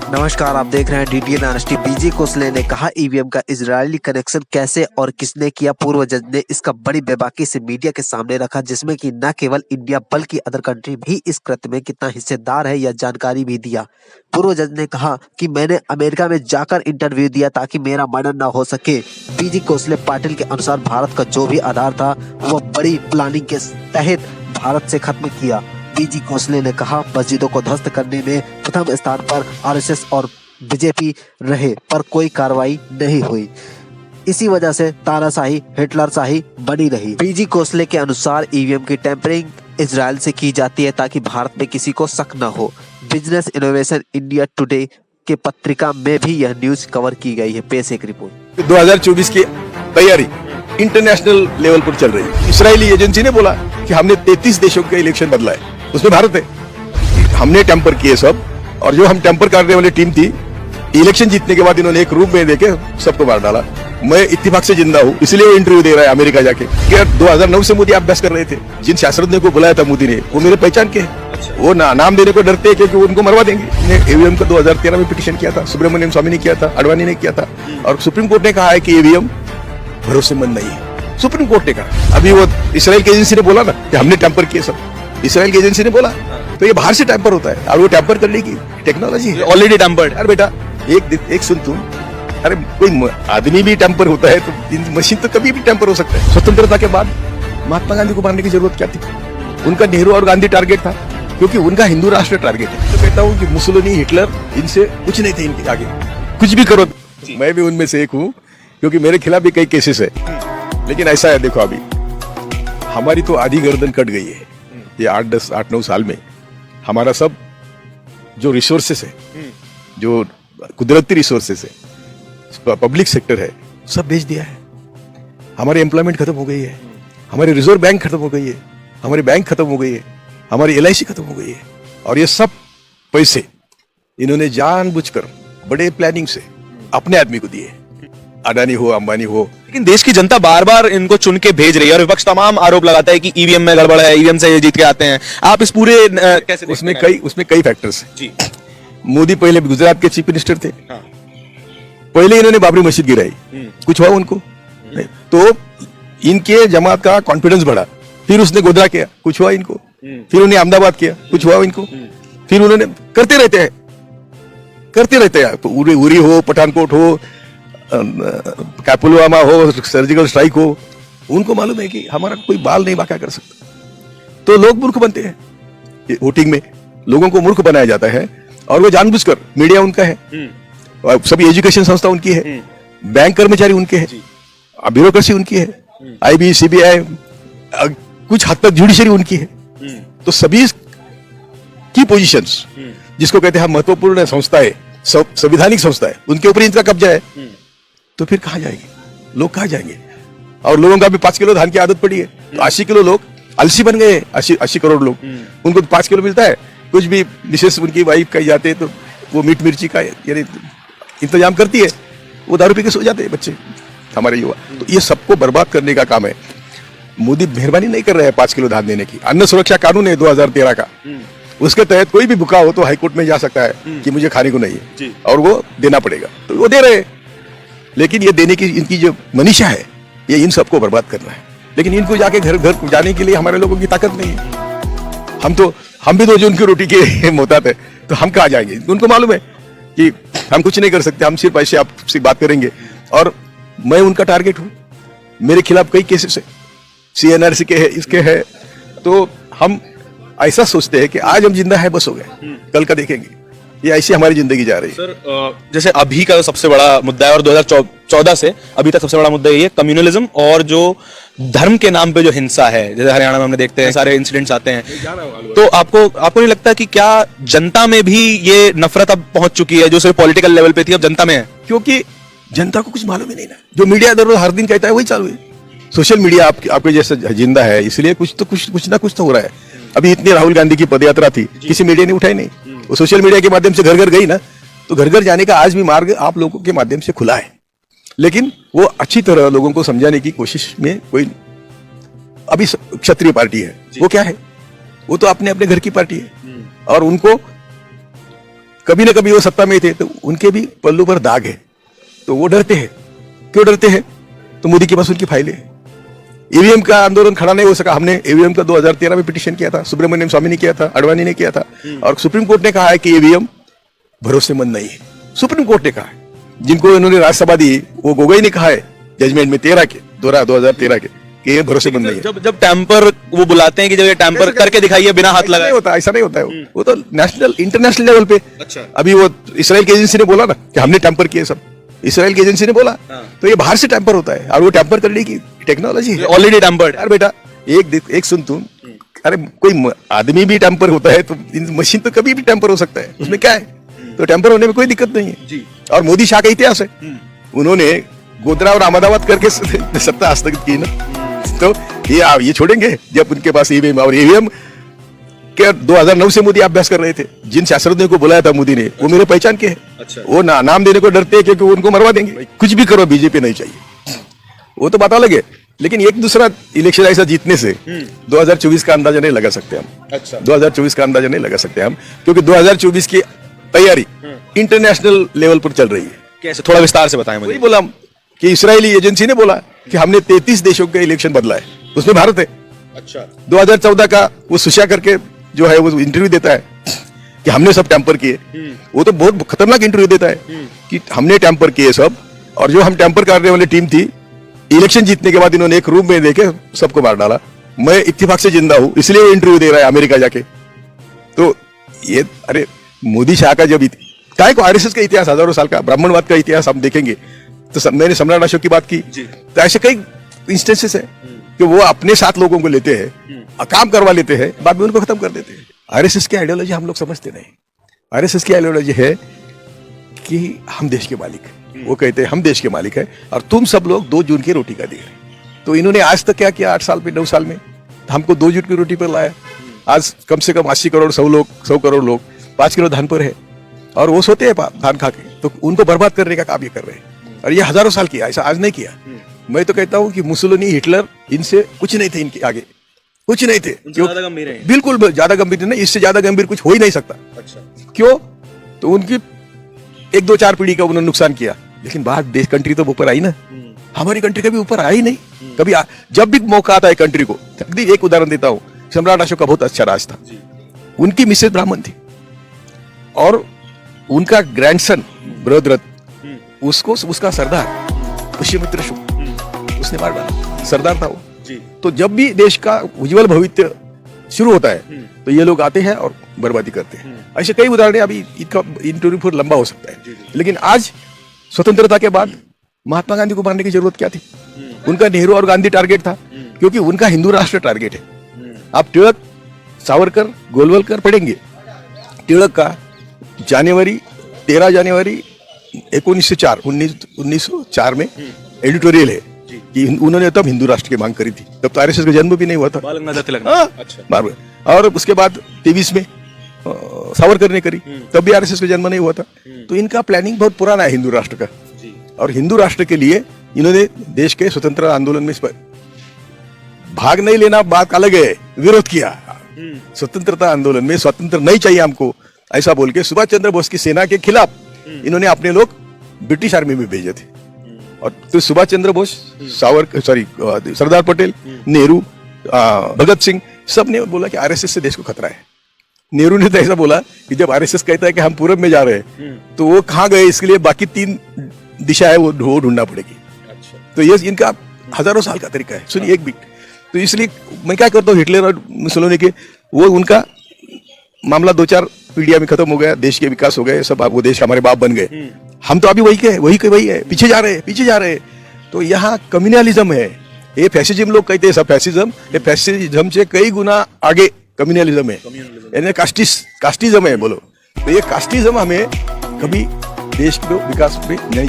नमस्कार, आप देख रहे हैं डीटीएन ऑनेस्टी। पीजी कोसले ने कहा ईवीएम का इजरायली कनेक्शन कैसे और किसने किया। पूर्व जज ने इसका बड़ी बेबाकी से मीडिया के सामने रखा, जिसमें कि न केवल इंडिया बल्कि अदर कंट्री भी इस कृत्य में कितना हिस्सेदार है यह जानकारी भी दिया। पूर्व जज ने कहा कि मैंने अमेरिका में जाकर इंटरव्यू दिया ताकि मेरा मर्डर न हो सके। पीजी कोसले पाटिल के अनुसार भारत का जो भी आधार था वह बड़ी प्लानिंग के तहत भारत से खत्म किया। पीजी कोसले ने कहा मस्जिदों को ध्वस्त करने में प्रथम स्थान पर आरएसएस और बीजेपी रहे, पर कोई कार्रवाई नहीं हुई। इसी वजह से तानाशाही हिटलरशाही बनी रही। पीजी कोसले के अनुसार ईवीएम की टेम्परिंग इजराइल से की जाती है ताकि भारत में किसी को शक न हो। बिजनेस इनोवेशन इंडिया टुडे के पत्रिका में भी यह न्यूज कवर की गई है। पेश एक रिपोर्ट। 2024 की तैयारी इंटरनेशनल लेवल पर चल रही है। इजरायली एजेंसी ने बोला कि हमने 33 देशों का इलेक्शन बदला है, उसमें भारत है। हमने टेम्पर किए सब, और जो हम टेम्पर करने वाली टीम थी, इलेक्शन जीतने के बाद इन्होंने एक रूम में देके सबको मार डाला। मैं इत्तेफाक से जिंदा हूँ, इसलिए वो इंटरव्यू दे रहा है अमेरिका जाके। क्या 2009 से मोदी अभ्यास कर रहे थे? जिन शास्त्रज्ञों को बुलाया था मोदी ने, वो मेरे पहचान के हैं। वो नाम देने को डरते हैं क्योंकि उनको मरवा देंगे। ईवीएम का 2013 में पिटीशन किया था, सुब्रमण्यम स्वामी ने किया था, अडवाणी ने किया था, और सुप्रीम कोर्ट ने कहा है कि ईवीएम भरोसेमंद नहीं है। सुप्रीम कोर्ट ने कहा। अभी वो इसराइल की एजेंसी ने बोला ना कि हमने टेम्पर किए सब, इसराइल की एजेंसी ने बोला, तो ये बाहर से टेम्पर होता है और वो टेम्पर करने की टेक्नोलॉजी है, ऑलरेडी टेम्पर्ड। अरे बेटा एक सुन तुम, अरे कोई आदमी भी टेम्पर होता है तो मशीन तो कभी भी टेम्पर हो सकता है। स्वतंत्रता के बाद महात्मा गांधी को मारने की जरूरत क्या थी? उनका नेहरू और गांधी टारगेट था, क्योंकि उनका हिंदू राष्ट्र टारगेट है। तो कहता हूँ कि मुसोलिनी हिटलर इनसे कुछ नहीं थे, इनके आगे कुछ भी करो। मैं भी उनमें से एक हूँ, क्योंकि मेरे खिलाफ भी कई केसेस है। लेकिन ऐसा है, देखो अभी हमारी तो आधी गर्दन कट गई है ये 8-9 साल में। हमारा सब जो रिसोर्सेस है, जो कुदरती रिसोर्सेस है, पब्लिक सेक्टर है, सब बेच दिया है। हमारी एम्प्लॉयमेंट खत्म हो गई है, हमारी रिजर्व बैंक खत्म हो गई है, हमारी बैंक खत्म हो गई है, हमारी LIC खत्म हो गई है। और ये सब पैसे इन्होंने जानबूझकर बड़े प्लानिंग से अपने आदमी को दिए, अडानी हो अंबानी हो। लेकिन देश की जनता बार बार इनको चुन के भेज रही है और विपक्ष तमाम आरोप लगाता है कि ईवीएम में गड़बड़ है, ईवीएम से ये जीत के आते हैं। आप इस पूरे कैसे उसमें कई फैक्टर्स हैं जी। मोदी पहले गुजरात के चीफ मिनिस्टर थे। हाँ। पहले इन्होंने बाबरी मस्जिद गिराई, कुछ हुआ उनको नहीं। तो इनके जमात का कॉन्फिडेंस बढ़ा। फिर उसने गोधरा किया, कुछ हुआ इनको। फिर उन्हें अहमदाबाद किया, कुछ हुआ इनको। फिर उन्होंने करते रहते हैं। उरी हो, पठानकोट हो, पुलवामा हो, सर्जिकल स्ट्राइक हो, उनको मालूम है कि हमारा कोई बाल नहीं बाका कर सकता। तो लोग मूर्ख बनते हैं। वोटिंग में लोगों को मूर्ख बनाया जाता है, और वो जानबूझकर। मीडिया उनका है, सभी एजुकेशन संस्था उनकी है, बैंक कर्मचारी उनके हैं, ब्यूरोक्रेसी उनकी है, IB, CBI, कुछ हद तक जुडिशरी उनकी है। तो सभी की पोजीशंस, जिसको कहते हैं महत्वपूर्ण संस्थाएं, संवैधानिक संस्थाएं, उनके ऊपर इनका कब्जा है। तो फिर कहाँ जाएंगे लोग? कहाँ जाएंगे? और लोगों का भी 5 किलो धान की आदत पड़ी है, तो 80 किलो लोग आलसी बन गए। 80 करोड़ लोग, उनको 5 किलो मिलता है। कुछ भी विशेष उनकी वाइफ कहीं जाते हैं तो वो मीट मिर्ची का यानी इंतजाम करती है, वो दारू पी के सो जाते हैं बच्चे, हमारे युवा। तो ये सबको बर्बाद करने का काम है। मोदी मेहरबानी नहीं कर रहे हैं 5 किलो धान देने की। अन्न सुरक्षा कानून है 2013 का, उसके तहत कोई भी भूखा हो तो हाईकोर्ट में जा सकता है कि मुझे खाने को नहीं है, और वो देना पड़ेगा, तो वो दे रहे हैं। लेकिन ये देने की इनकी जो मनीषा है, ये इन सबको बर्बाद करना है। लेकिन इनको जाके घर घर जाने के लिए हमारे लोगों की ताकत नहीं है। हम भी तो जो उनकी रोटी के मोहताज है, तो हम कहाँ जाएंगे? उनको मालूम है कि हम कुछ नहीं कर सकते, हम सिर्फ ऐसे आपसे बात करेंगे। और मैं उनका टारगेट हूँ, मेरे खिलाफ कई केसेस है, CNRC के है, इसके है। तो हम ऐसा सोचते हैं कि आज हम जिंदा है, बस हो गए, कल का देखेंगे। ये ऐसी हमारी जिंदगी जा रही है। सर, जैसे अभी का सबसे बड़ा मुद्दा है, और 2014 से अभी तक सबसे बड़ा मुद्दा ये कम्युनलिज्म और जो धर्म के नाम पे जो हिंसा है। जैसे हरियाणा में हमने देखते हैं सारे इंसिडेंट्स आते हैं। तो आपको नहीं लगता कि क्या जनता में भी ये नफरत अब पहुंच चुकी है, जो सिर्फ पॉलिटिकल लेवल पे थी, अब जनता में है? क्योंकि जनता को कुछ मालूम ही नहीं ना। जो मीडिया दर हर दिन कहता है वही चालू है। सोशल मीडिया आपके जैसे जिंदा है, इसलिए कुछ ना कुछ तो हो रहा है। अभी इतनी राहुल गांधी की पदयात्रा थी, किसी मीडिया ने उठाई नहीं। वो सोशल मीडिया के माध्यम से घर घर गई ना, तो घर घर जाने का आज भी मार्ग आप लोगों के माध्यम से खुला है। लेकिन वो अच्छी तरह लोगों को समझाने की कोशिश में कोई, अभी क्षत्रिय पार्टी है, वो क्या है? वो तो अपने अपने घर की पार्टी है, और उनको कभी ना कभी वो सत्ता में थे, तो उनके भी पल्लू पर दाग है, तो वो डरते हैं। क्यों डरते हैं? तो मोदी के पास उनकी फाइलें हैं। ईवीएम का आंदोलन खड़ा नहीं हो सका, हमने ईवीएम का 2013 में पिटीशन किया था, सुब्रमण्यम स्वामी ने किया था, अडवाणी ने किया था, और सुप्रीम कोर्ट ने कहा है कि ईवीएम भरोसेमंद नहीं है। सुप्रीम कोर्ट ने कहा है, जिनको इन्होंने राज्यसभा दी, वो गोगोई ने कहा है जजमेंट में 2013 के कि ये भरोसेमंद नहीं है। जब टैंपर वो बुलाते हैं कि जब ये टैंपर करके दिखाइए बिना हाथ लगाए, होता, ऐसा नहीं होता है। वो तो नेशनल इंटरनेशनल लेवल पे। अच्छा। अभी वो इसराइल की एजेंसी ने बोला ना कि हमने टैंपर किए सब, इसराइल की एजेंसी ने बोला, तो ये बाहर से टैंपर होता है, और वो टैंपर करने की टेक्नोलॉजी है, ऑलरेडी टैंपर्ड। यार बेटा एक सुन तुम, अरे कोई आदमी भी टैंपर होता है, तो मशीन तो कभी भी टैंपर हो सकता है, उसमें क्या है? तो टैंपर होने में कोई दिक्कत नहीं है जी। और मोदी शाह का इतिहास है, उन्होंने गोधरा और अहमदाबाद करके सत्ता हस्तगत की ना, तो ये छोड़ेंगे जब उनके पास ईवीएम, और ईवीएम के 2009 से मोदी अभ्यास कर रहे थे। जिन शास्त्रज्ञों को बुलाया था मोदी ने, वो मेरे पहचान के हैं। अच्छा। वो नाम देने को डरते हैं क्योंकि उनको मरवा देंगे। कुछ भी करो, बीजेपी नहीं चाहिए, वो तो बता लगे। लेकिन एक दूसरा इलेक्शन ऐसा जीतने से 2024 का अंदाजा नहीं लगा सकते हम। अच्छा। 2024 का अंदाजा नहीं लगा सकते हम, क्योंकि 2024 की तैयारी इंटरनेशनल लेवल पर चल रही है। कैसे, थोड़ा विस्तार से बताएं मुझे। वही बोला कि इसराइली एजेंसी ने बोला कि हमने 33 देशों का इलेक्शन बदला है, उसमें भारत है। अच्छा। 2014 का वो सुशा करके जो है वो इंटरव्यू देता है कि हमने सब टैंपर किए, वो तो बहुत खतरनाक इंटरव्यू देता है कि हमने टैंपर किए सब, और जो हम टैंपर करने वाली टीम थी, इलेक्शन जीतने के बाद इन्होंने एक रूम में देके सबको मार डाला। मैं इत्तेफाक से जिंदा हूं, इसलिए वो इंटरव्यू दे रहा है अमेरिका जाके। तो ये, अरे मोदी शाह का जब काय को आरएसएस का इतिहास, हजारों साल का ब्राह्मणवाद का इतिहास हम देखेंगे, तो मैंने सम्राट अशोक की बात की, तो ऐसे कई इंस्टेंसेस है कि वो अपने साथ लोगों को लेते हैं, काम करवा लेते हैं, बाद में उनको खत्म कर देते हैं। आरएसएस की आइडियोलॉजी हम लोग समझते नहीं। आरएसएस की आइडियोलॉजी है कि हम देश के मालिक हैं। वो कहते हैं हम देश के मालिक हैं और तुम सब लोग 2 जून की रोटी का दे रहे। तो इन्होंने आज तक क्या किया? 8 साल में, 9 साल में हमको 2 जून की रोटी पर लाया। आज कम से कम 80 करोड़ 100 करोड़ लोग 5 किलो धान पर है, और वो सोते हैं धान खा के, तो उनको बर्बाद करने का काम ये कर रहे हैं। और ये हजारों साल किया, ऐसा आज नहीं किया। मैं तो कहता हूँ कि मुसोलिनी, हिटलर, इनसे कुछ नहीं थे, इनके आगे कुछ नहीं थे। ज्यादा गंभीर है, बिल्कुल ज्यादा गंभीर नहीं, इससे ज्यादा गंभीर कुछ हो ही नहीं सकता। अच्छा। क्यों? तो उनकी 1, 2, 4 पीढ़ी का उन्होंने नुकसान किया, लेकिन बाद देश कंट्री तो ऊपर आई ना। हमारी कंट्री कभी ऊपर आई नहीं, कभी जब भी मौका आता है कंट्री को। एक उदाहरण देता हूँ, सम्राट अशोक का बहुत अच्छा राज था। उनकी मिसेज ब्राह्मण थी, और उनका ग्रैंडसन बृहद्रथ, उसको उसका सरदार पुष्यमित्र शुक्ल, उसने मार डाला। सरदार था वो जी। तो जब भी देश का उज्जवल भविष्य शुरू होता है, तो ये लोग आते हैं और बर्बादी करते हैं। ऐसे कई उदाहरण, अभी इनका इंटरव्यू फिर लंबा हो सकता है। लेकिन आज स्वतंत्रता के बाद महात्मा गांधी को मारने की जरूरत क्या थी? उनका नेहरू और गांधी टारगेट था, क्योंकि उनका हिंदू राष्ट्र टारगेट है। आप टिळक, सावरकर, गोलवलकर पढ़ेंगे। टिळक का 13 जनवरी 1904 में एडिटोरियल है कि उन्होंने तब हिंदू राष्ट्र की मांग करी थी। तब तो आरएसएस का जन्म भी नहीं हुआ था। बाल गंगाधर तिलक। अच्छा। और उसके बाद 23 में सावरकर ने करी, तब भी आरएसएस का जन्म नहीं हुआ था। तो इनका प्लानिंग बहुत पुराना है हिंदू राष्ट्र का, और हिंदू राष्ट्र के लिए इन्होंने देश के स्वतंत्रता आंदोलन में भाग नहीं लेना बात अलग है, विरोध किया। स्वतंत्रता आंदोलन में स्वतंत्र नहीं चाहिए हमको, ऐसा बोल के सुभाष चंद्र बोस की सेना के खिलाफ इन्होंने अपने लोग ब्रिटिश आर्मी में भेजे थे। और तो सुभाष चंद्र बोस, सरदार पटेल, नेहरू, भगत सिंह, सब ने बोला कि आरएसएस से देश को खतरा है। नेहरू ने तो ऐसा बोला कि जब आरएसएस कहता है कि हम पूरब में जा रहे हैं, तो वो कहाँ गए, इसके लिए बाकी 3 दिशा है वो ढूंढना पड़ेगी। अच्छा। तो ये इनका हजारों साल का तरीका है। सुनिए एक बीट। तो इसलिए मैं क्या करता हूँ, हिटलर और मुसोलिनी के वो उनका मामला 2-4 पीढ़ियां में खत्म हो गया, देश के विकास हो गए, सब वो देश हमारे बाप बन गए। हम तो अभी वही है, पीछे जा रहे हैं। तो यहाँ कम्युनलिज्म है, ये फैसिज्म लोग कहते हैं सब फैसिज्म, ये फैसिज्म से कई गुना आगे कम्युनलिज्म है, यानी कास्टिज्म है बोलो। तो ये कास्टिज्म हमें कभी देश के विकास में नहीं